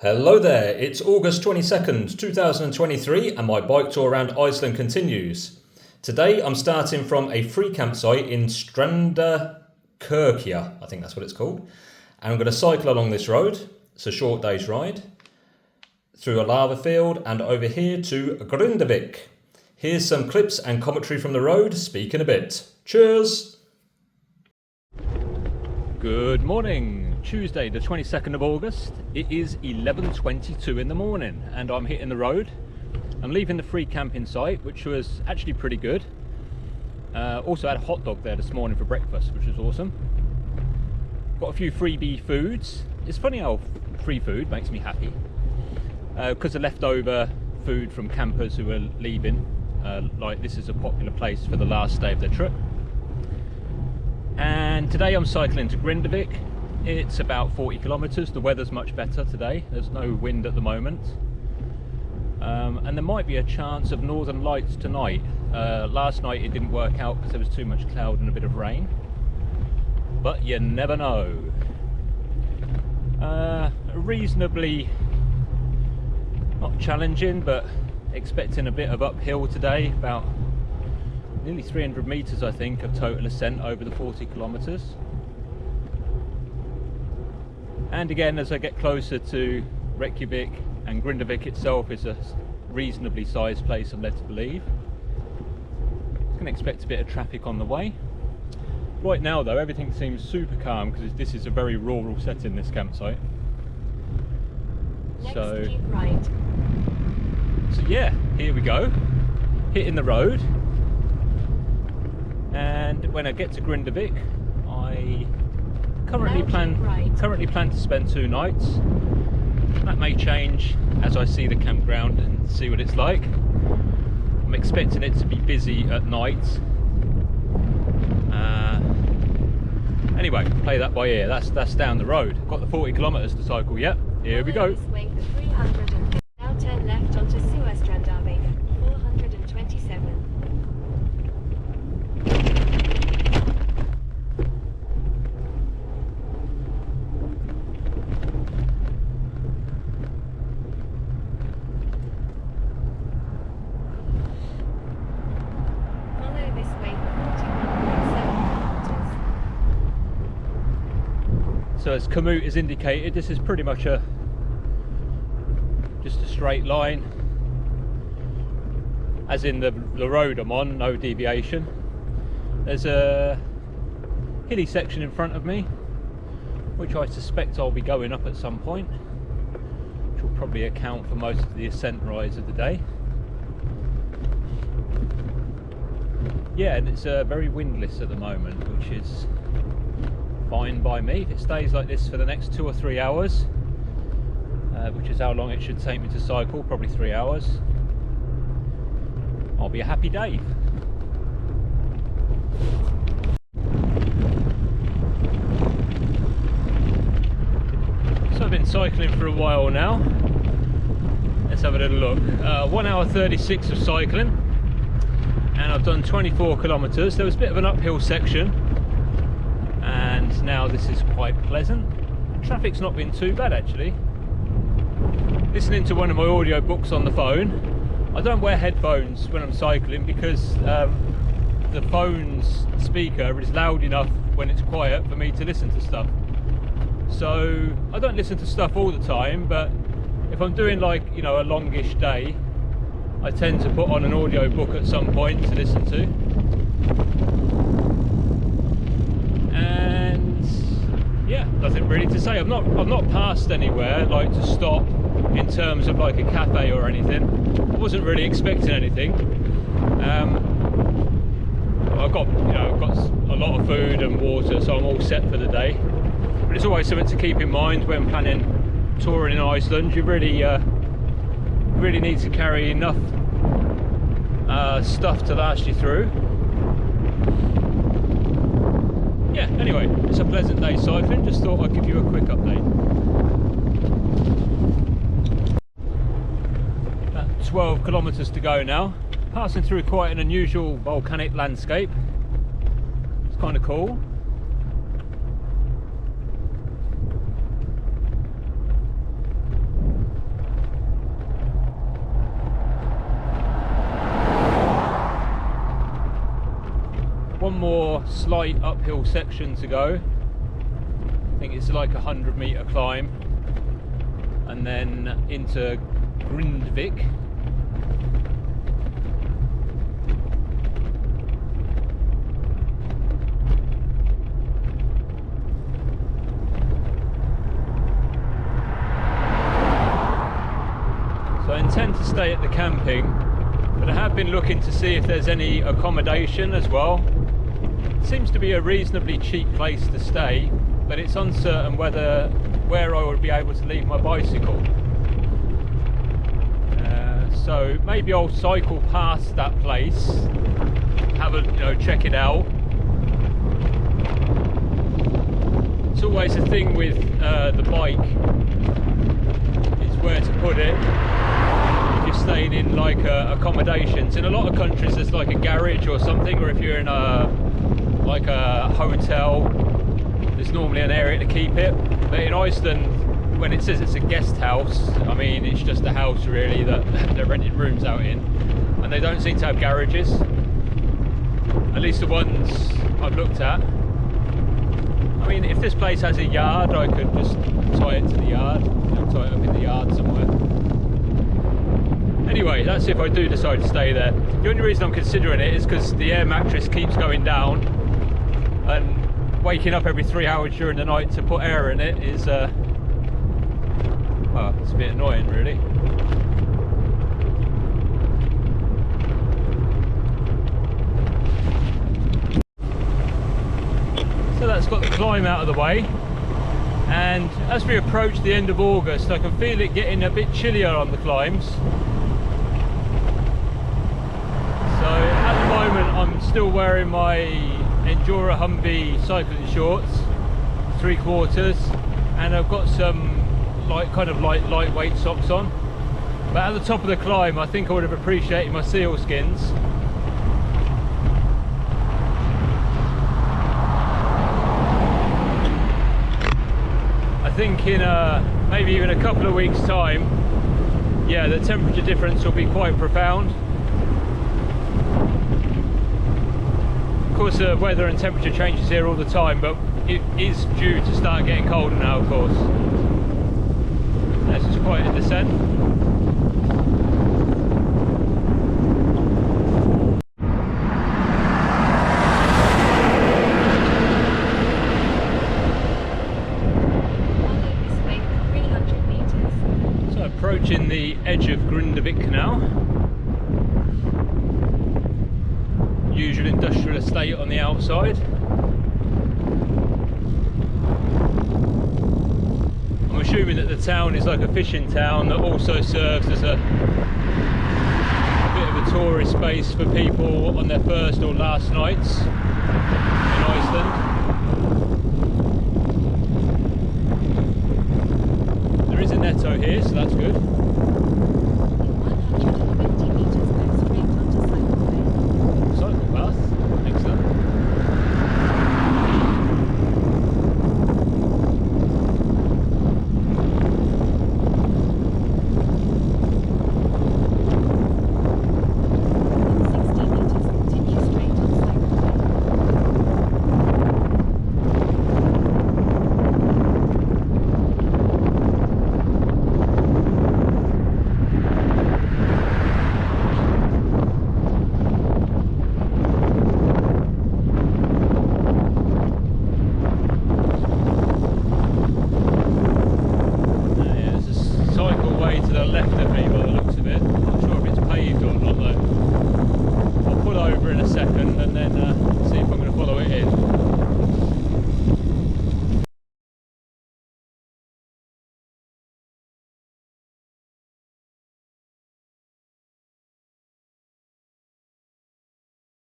Hello there, it's August 22nd, 2023 and my bike tour around Iceland continues. Today I'm starting from a free campsite in Strandakirkja, I think that's what it's called. And I'm going to cycle along this road, it's a short day's ride, through a lava field and over here to Grindavik. Here's some clips and commentary from the road, speak in a bit. Cheers! Good morning, Tuesday the 22nd of August. It is 11:22 in the morning and I'm hitting the road. I'm leaving the free camping site, which was actually pretty good. Also had a hot dog there this morning for breakfast, which was awesome. Got a few freebie foods. It's funny how free food makes me happy. Because of leftover food from campers who are leaving. Like this is a popular place for the last day of their trip. And today I'm cycling to Grindavik. It's about 40 kilometers. The weather's much better today. There's no wind at the moment. And there might be a chance of northern lights tonight. Last night it didn't work out because there was too much cloud and a bit of rain. But you never know. Reasonably, not challenging, but expecting a bit of uphill today. About nearly 300 meters, I think, of total ascent over the 40 kilometers. And again, as I get closer to Reykjavik, and Grindavik itself is a reasonably sized place, I'm led to believe. I can expect a bit of traffic on the way. Right now though, everything seems super calm because this is a very rural setting, this campsite. Next, So keep right. So yeah, here we go, hitting the road. And when I get to Grindavik, I currently plan to spend 2 nights. That may change as I see the campground and see what it's like. I'm expecting it to be busy at night. Anyway, play that by ear. That's down the road. Got the 40 kilometers to cycle yet. Here we go. This way for 300 and now turn left onto Strandavik, 427. Follow this way for 41.7 kilometers. So as Komoot is indicated, this is pretty much just a straight line, as in the road I'm on, no deviation. There's a hilly section in front of me, which I suspect I'll be going up at some point, which will probably account for most of the ascent rise of the day. Yeah, and it's very windless at the moment, which is fine by me. If it stays like this for the next 2 or 3 hours, which is how long it should take me to cycle, probably 3 hours, I'll be a happy Dave. So I've been cycling for a while now. Let's have a little look. 1 hour 36 of cycling, and I've done 24 kilometers. There was a bit of an uphill section, and now this is quite pleasant. Traffic's not been too bad actually. Listening to one of my audio books on the phone. I don't wear headphones when I'm cycling because the phone's speaker is loud enough when it's quiet for me to listen to stuff. So I don't listen to stuff all the time, but if I'm doing like, you know, a longish day, I tend to put on an audio book at some point to listen to. And yeah, nothing really to say. I've not passed anywhere like to stop in terms of like a cafe or anything. I wasn't really expecting anything. I've got a lot of food and water, so I'm all set for the day. But it's always something to keep in mind when planning touring in Iceland. You really need to carry enough stuff to last you through. Yeah, anyway, it's a pleasant day cycling. Just thought I'd give you a quick update. 12 kilometers to go now. Passing through quite an unusual volcanic landscape. It's kind of cool. more slight uphill section to go. I think it's like a 100-meter climb, and then into Grindavik. So I intend to stay at the camping, but I have been looking to see if there's any accommodation as well. It seems to be a reasonably cheap place to stay, but it's uncertain where I would be able to leave my bicycle. So maybe I'll cycle past that place, have a check it out. It's always a thing with the bike, is where to put it. If you're staying in like accommodations, in a lot of countries there's like a garage or something, or if you're in a hotel, there's normally an area to keep it. But in Iceland, when it says it's a guest house, I mean it's just a house really that they're renting rooms out in, and they don't seem to have garages, at least the ones I've looked at. I mean, if this place has a yard, I could just tie it to the yard, tie it up in the yard somewhere. Anyway, that's if I do decide to stay there. The only reason I'm considering it is because the air mattress keeps going down, and waking up every 3 hours during the night to put air in it is well, it's a bit annoying really. So that's got the climb out of the way, and as we approach the end of August I can feel it getting a bit chillier on the climbs. So at the moment I'm still wearing my Endura Humvee cycling shorts, 3/4, and I've got some lightweight socks on. But at the top of the climb I think I would have appreciated my seal skins. I think in maybe even a couple of weeks time, yeah, the temperature difference will be quite profound. Of course the weather and temperature changes here all the time, but it is due to start getting colder now, of course. This is quite a descent. So approaching the edge of Grindavik now. Usual industrial estate on the outside. I'm assuming that the town is like a fishing town that also serves as a bit of a tourist space for people on their first or last nights in Iceland. There is a netto here, so that's good. Cycle path, excellent. To the left of me, by the